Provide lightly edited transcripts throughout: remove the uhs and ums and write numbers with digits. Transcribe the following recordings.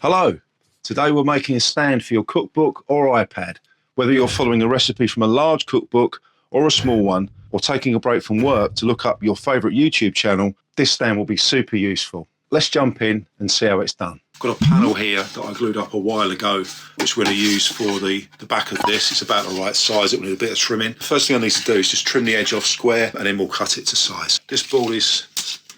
Hello, today we're making a stand for your cookbook or iPad. Whether you're following a recipe from a large cookbook or a small one, or taking a break from work to look up your favourite YouTube channel, this stand will be super useful. Let's jump in and see how it's done. I've got a panel here that I glued up a while ago, which we're going to use for the back of this. It's about the right size, it will need a bit of trimming. The first thing I need to do is just trim the edge off square and then we'll cut it to size. This board is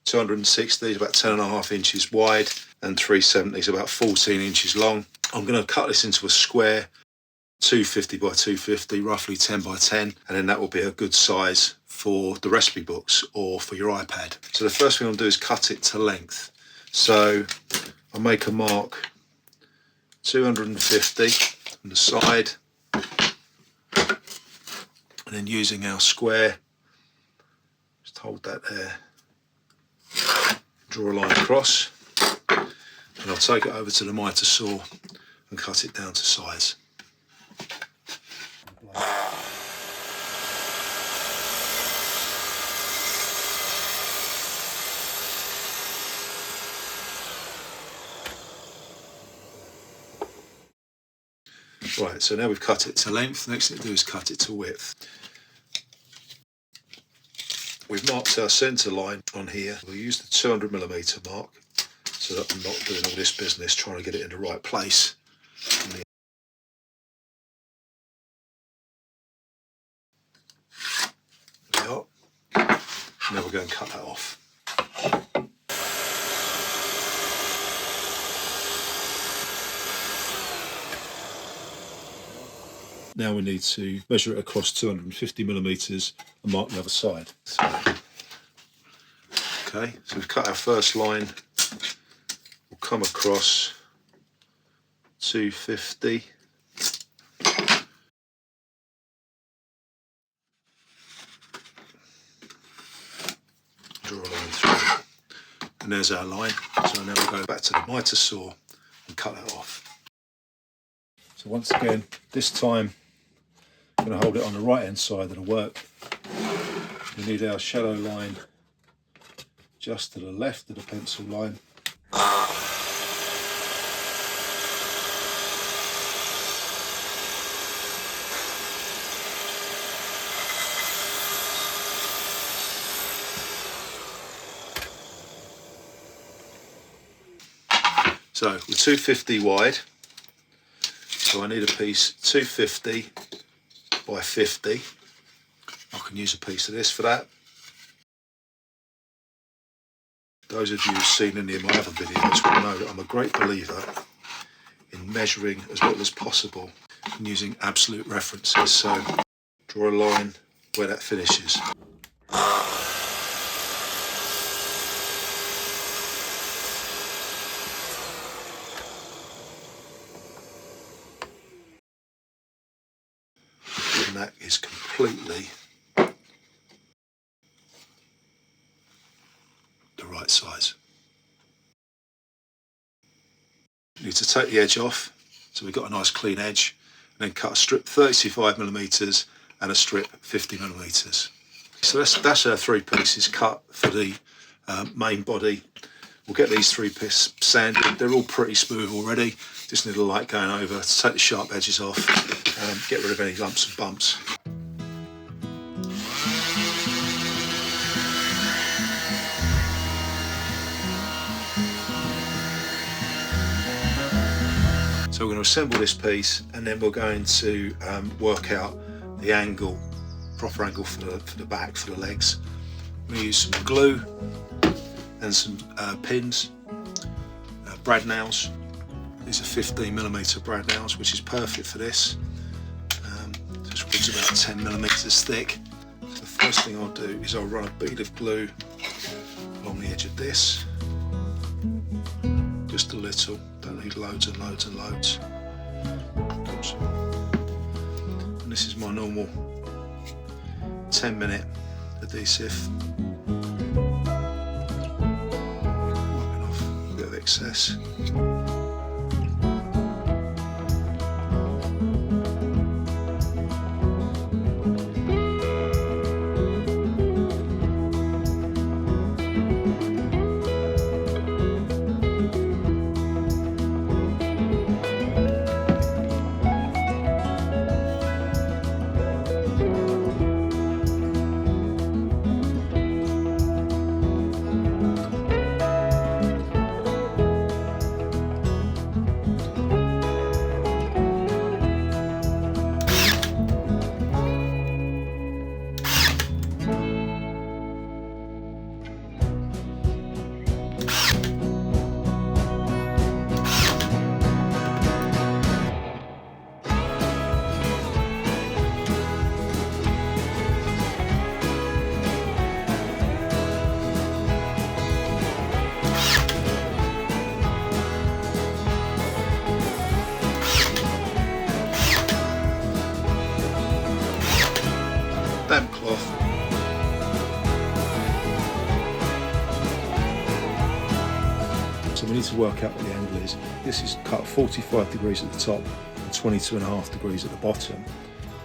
260, about 10.5 inches wide, and 370 is about 14 inches long. I'm going to cut this into a square, 250 by 250, roughly 10 by 10, and then that will be a good size for the recipe books or for your iPad. So the first thing I'll do is cut it to length. So I'll make a mark 250 on the side, and then using our square, just hold that there, draw a line across, and I'll take it over to the miter saw and cut it down to size. Right, so now we've cut it to length. The next thing to do is cut it to width. We've marked our centre line on here. We'll use the 200mm mark so that I'm not doing all this business trying to get it in the right place. There we are. Now we'll go and cut that off. Now we need to measure it across 250mm and mark the other side. Okay, so we've cut our first line. We'll come across 250. Draw a line through. And there's our line. So now we'll go back to the miter saw and cut that off. So once again, this time I'm going to hold it on the right hand side of the work. We need our shadow line just to the left of the pencil line. So we're 250 wide, so I need a piece 250 by 50. I can use a piece of this for that. Those of you who've seen any of my other videos will know that I'm a great believer in measuring as little as possible and using absolute references. So draw a line where that finishes. And that is completely the right size. You need to take the edge off so we've got a nice clean edge, and then cut a strip 35mm and a strip 50mm. So that's our three pieces cut for the main body. We'll get these three pieces sanded. They're all pretty smooth already. Just need a light going over to take the sharp edges off and get rid of any lumps and bumps. So we're going to assemble this piece, and then we're going to work out the angle, proper angle for the back, for the legs. We're going to use some glue and some pins, brad nails. These are 15mm brad nails, which is perfect for this. This one's about 10mm thick. So the first thing I'll do is I'll run a bead of glue along the edge of this. Just a little, don't need loads and loads and loads. Oops. And this is my normal 10-minute adhesive. Wiping off a bit of excess. to work out what the angle is. This is cut 45 degrees at the top and 22.5 degrees at the bottom.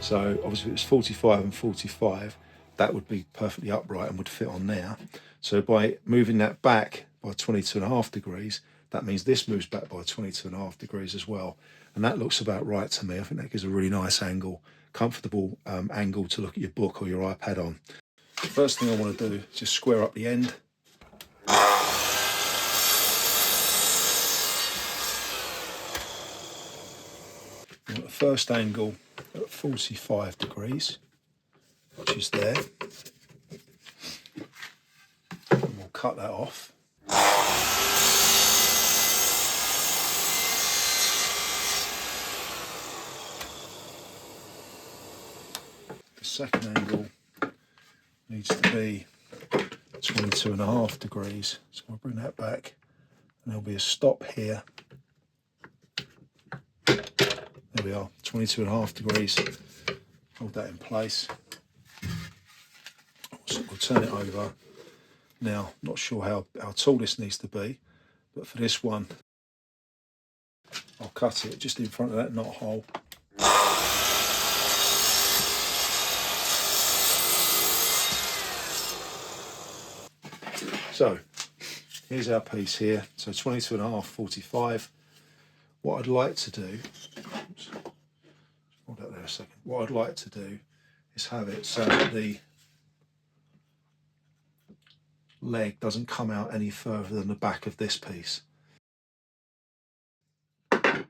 So obviously if it was 45 and 45, that would be perfectly upright and would fit on there. So by moving that back by 22.5 degrees, that means this moves back by 22.5 degrees as well. And that looks about right to me. I think that gives a really nice angle, comfortable angle to look at your book or your iPad on. The first thing I want to do is just square up the end. You want the first angle at 45 degrees, which is there. And we'll cut that off. The second angle needs to be 22.5 degrees, so I'll bring that back and there'll be a stop here. There we are, 22.5 degrees. Hold that in place. So we'll turn it over. Now, not sure how tall this needs to be, but for this one, I'll cut it just in front of that knot hole. So, here's our piece here. So 22.5, 45. What I'd like to do, oops, hold that there a second. What I'd like to do is have it so that the leg doesn't come out any further than the back of this piece. If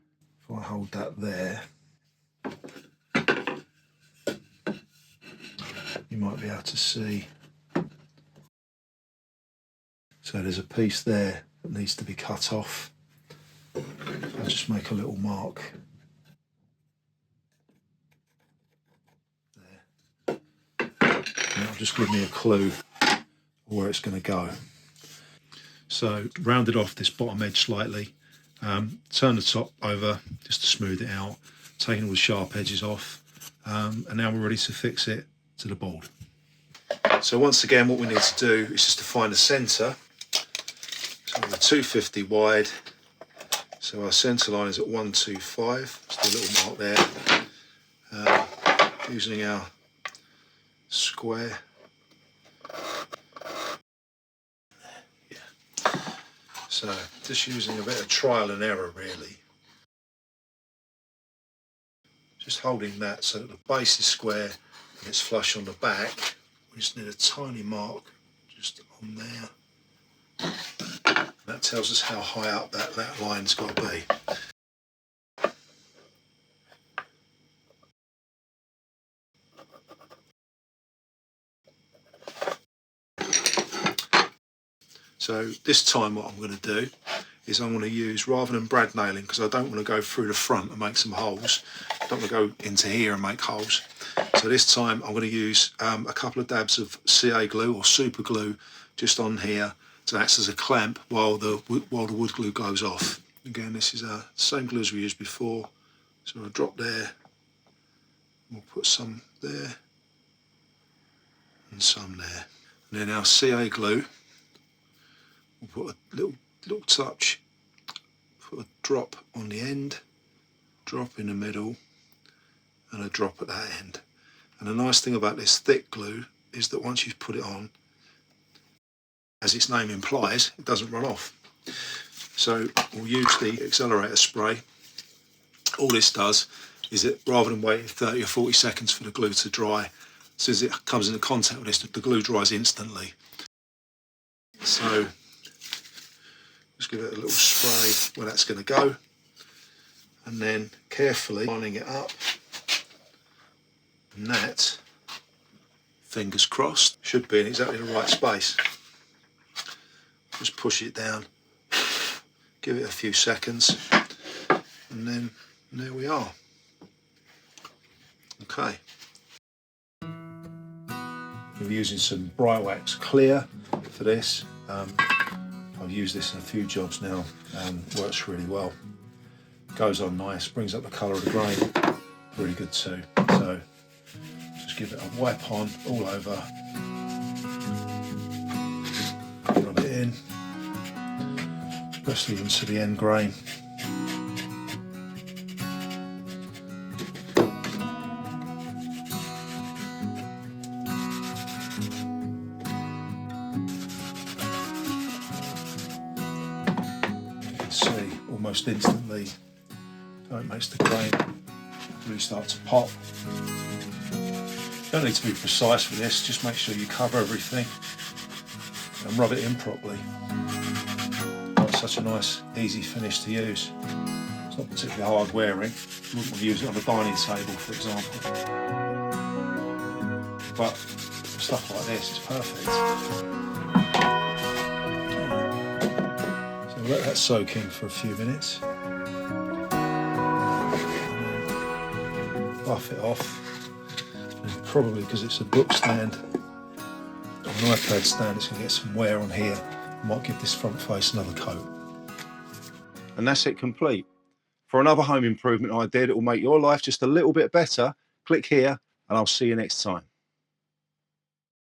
I hold that there, you might be able to see. So there's a piece there that needs to be cut off. I'll just make a little mark there. And that'll just give me a clue where it's going to go. So rounded off this bottom edge slightly, turn the top over just to smooth it out, taking all the sharp edges off, and now we're ready to fix it to the board. So once again, what we need to do is just to find the centre. So we're 250 wide, so our centre line is at 125, just a little mark there, using our square. Yeah. So just using a bit of trial and error really. Just holding that so that the base is square and it's flush on the back. We just need a tiny mark just on there. That tells us how high up that line's got to be. So this time what I'm going to do is I'm going to use, rather than brad nailing, because I don't want to go through the front and make some holes, I don't want to go into here and make holes. So this time I'm going to use a couple of dabs of CA glue or super glue just on here to act as a clamp while the wood glue goes off. Again, this is the same glue as we used before. So I'll drop there, we'll put some there and some there. And then our CA glue, we'll put a little touch, put a drop on the end, drop in the middle and a drop at that end. And the nice thing about this thick glue is that once you've put it on, as its name implies, it doesn't run off. So we'll use the accelerator spray. All this does is that rather than waiting 30 or 40 seconds for the glue to dry, as soon as it comes into contact with this, the glue dries instantly. So just give it a little spray where that's going to go, and then carefully lining it up, and that, fingers crossed, should be in exactly the right space. Just push it down, give it a few seconds, and then there we are. Okay. We're using some Bright Wax Clear for this. I've used this in a few jobs now and works really well. Goes on nice, brings up the colour of the grain, really good too. So just give it a wipe on all over, rub it in, especially into the end grain. You can see almost instantly how it makes the grain really start to pop. You don't need to be precise with this, just make sure you cover everything and rub it in properly. It's such a nice, easy finish to use. It's not particularly hard wearing. You wouldn't want to use it on a dining table, for example. But stuff like this is perfect. So we'll let that soak in for a few minutes. Buff it off. And probably because it's a book stand, or an iPad stand, it's going to get some wear on here. I might give this front face another coat. And that's it complete. For another home improvement idea that will make your life just a little bit better, click here and I'll see you next time.